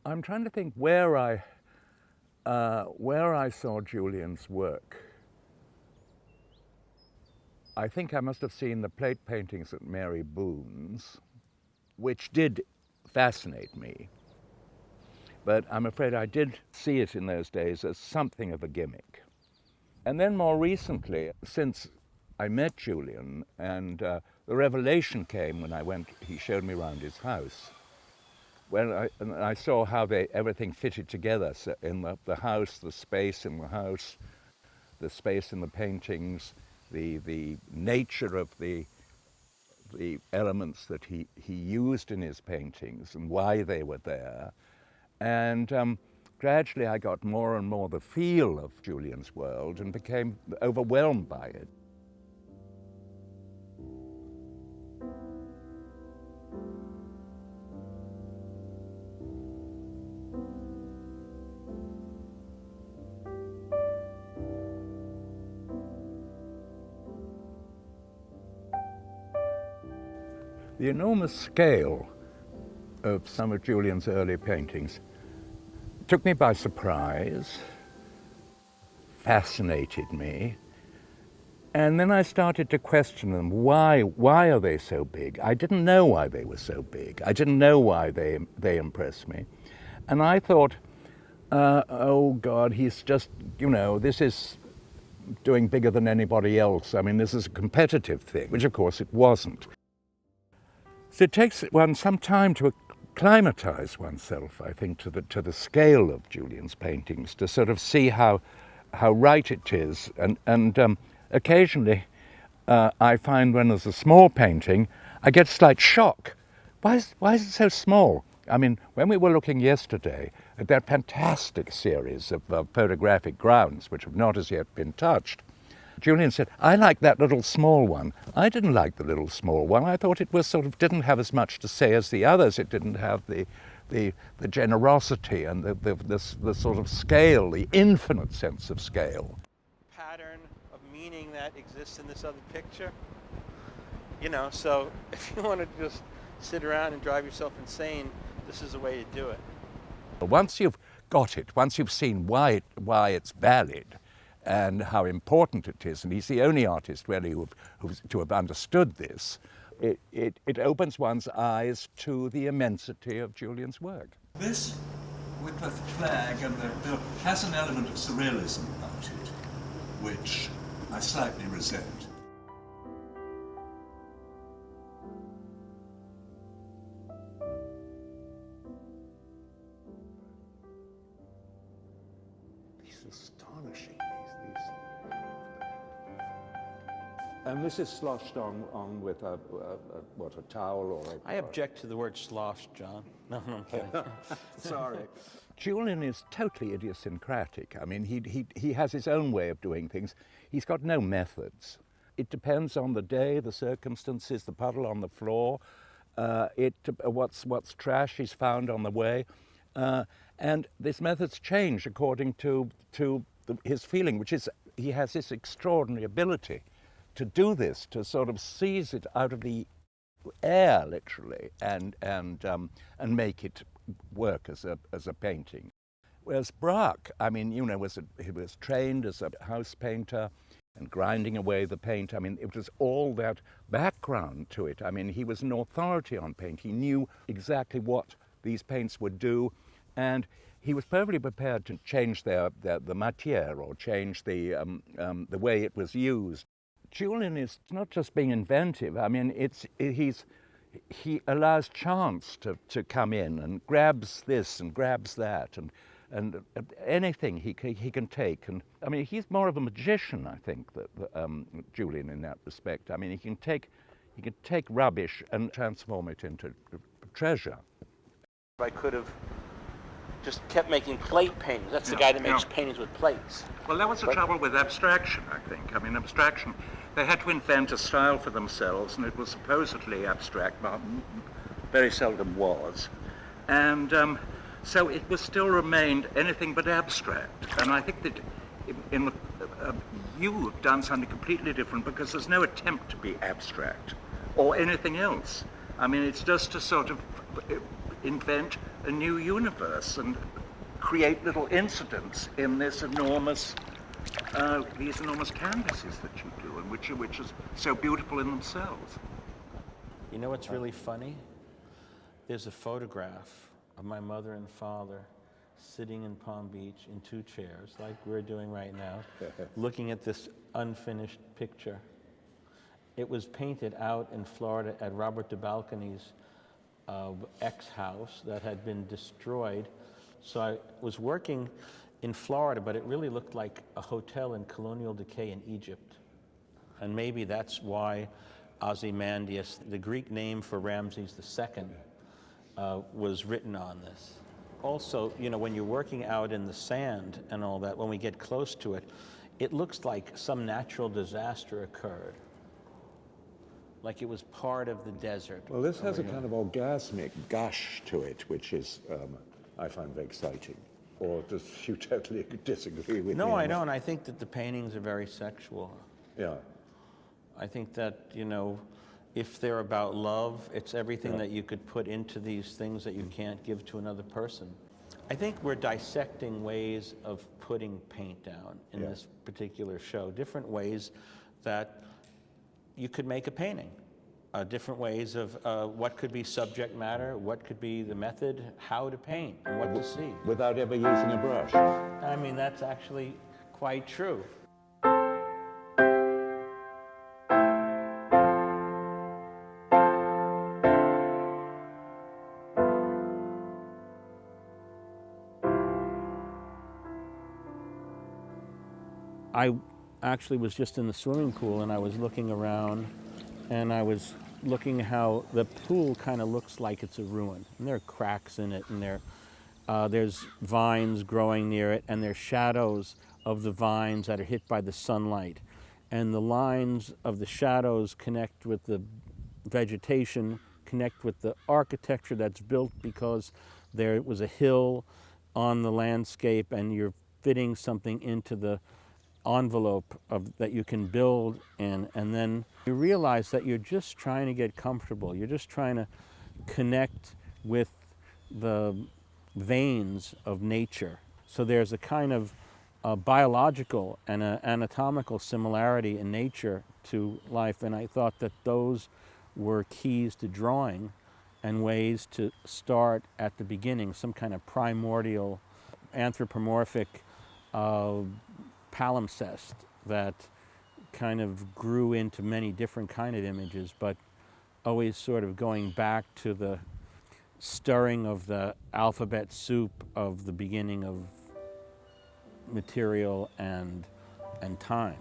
I'm trying to think where I saw Julian's work. I think I must have seen the plate paintings at Mary Boone's, which did fascinate me. But I'm afraid I did see it in those days as something of a gimmick. And then more recently, since I met Julian, and the revelation came when he showed me around his house, when I saw how everything fitted together, so in the house, the space in the house, the space in the paintings, the nature of the elements that he used in his paintings and why they were there. And gradually I got more and more the feel of Julian's world and became overwhelmed by it. The enormous scale of some of Julian's early paintings took me by surprise, fascinated me, and then I started to question them. Why are they so big? I didn't know why they were so big. I didn't know why they impressed me. And I thought, oh God, he's just, this is doing bigger than anybody else. I mean, this is a competitive thing, which of course it wasn't. So it takes one some time to acclimatize oneself, I think, to the scale of Julian's paintings, to sort of see how right it is. And occasionally I find when there's a small painting, I get a slight shock. Why is it so small? I mean, when we were looking yesterday at that fantastic series of photographic grounds, which have not as yet been touched, Julian said, I like that little small one. I didn't like the little small one. I thought it was didn't have as much to say as the others. It didn't have the generosity and the sort of scale, the infinite sense of scale. Pattern of meaning that exists in this other picture. So if you want to just sit around and drive yourself insane, this is the way to do it. Once you've got it, once you've seen why it's valid, and how important it is, and he's the only artist really to have understood this, it opens one's eyes to the immensity of Julian's work. This Wycliffe flag and the has an element of surrealism about it, which I slightly resent. Astonishing, and this is sloshed on with a towel or a... I object to the word sloshed, John. No, I'm kidding. Sorry. Julian is totally idiosyncratic. I mean, he has his own way of doing things. He's got no methods. It depends on the day, the circumstances, the puddle on the floor, what's trash he's found on the way. And these methods change according to his feeling, which is he has this extraordinary ability to do this, to sort of seize it out of the air, literally, and make it work as a painting. Whereas Braque, I mean, he was trained as a house painter and grinding away the paint. I mean, it was all that background to it. I mean, he was an authority on paint. He knew exactly what these paints would do, and he was perfectly prepared to change the matière or change the way it was used. Julian is not just being inventive. I mean, he allows chance to come in and grabs this and grabs that and anything he can take. And I mean, he's more of a magician, I think, that Julian in that respect. I mean, he can take rubbish and transform it into treasure. I could have just kept making plate paintings. That's the guy that makes paintings with plates. Well, that was the trouble with abstraction, I think. I mean, abstraction, they had to invent a style for themselves, and it was supposedly abstract, but very seldom was. And so it was still remained anything but abstract. And I think that you have done something completely different, because there's no attempt to be abstract or anything else. I mean, it's just to sort of invent a new universe and create little incidents in this enormous, these enormous canvases that you do, and which are so beautiful in themselves. You know what's really funny? There's a photograph of my mother and father sitting in Palm Beach in 2 chairs, like we're doing right now, looking at this unfinished picture. It was painted out in Florida at Robert DeBalcony's ex-house that had been destroyed. So I was working in Florida, but it really looked like a hotel in colonial decay in Egypt. And maybe that's why Ozymandias, the Greek name for Ramses II, was written on this. Also, you know, when you're working out in the sand and all that, when we get close to it, it looks like some natural disaster occurred. Like it was part of the desert. Well, this has a kind of orgasmic gush to it, which is, I find very exciting. Or does you totally disagree with me? No, I don't. I think that the paintings are very sexual. Yeah. I think that, you know, if they're about love, it's everything that you could put into these things that you can't give to another person. I think we're dissecting ways of putting paint down in this particular show, different ways that you could make a painting, different ways of what could be subject matter, what could be the method, how to paint, and what to see. Without ever using a brush. I mean, that's actually quite true. I actually was just in the swimming pool and I was looking around and I was looking how the pool kind of looks like it's a ruin. And there are cracks in it and there's vines growing near it and there's shadows of the vines that are hit by the sunlight. And the lines of the shadows connect with the vegetation, connect with the architecture that's built because there was a hill on the landscape and you're fitting something into the envelope that you can build in, and then you realize that you're just trying to get comfortable. You're just trying to connect with the veins of nature. So there's a kind of biological and anatomical similarity in nature to life, and I thought that those were keys to drawing and ways to start at the beginning, some kind of primordial anthropomorphic palimpsest that kind of grew into many different kind of images, but always sort of going back to the stirring of the alphabet soup of the beginning of material and time.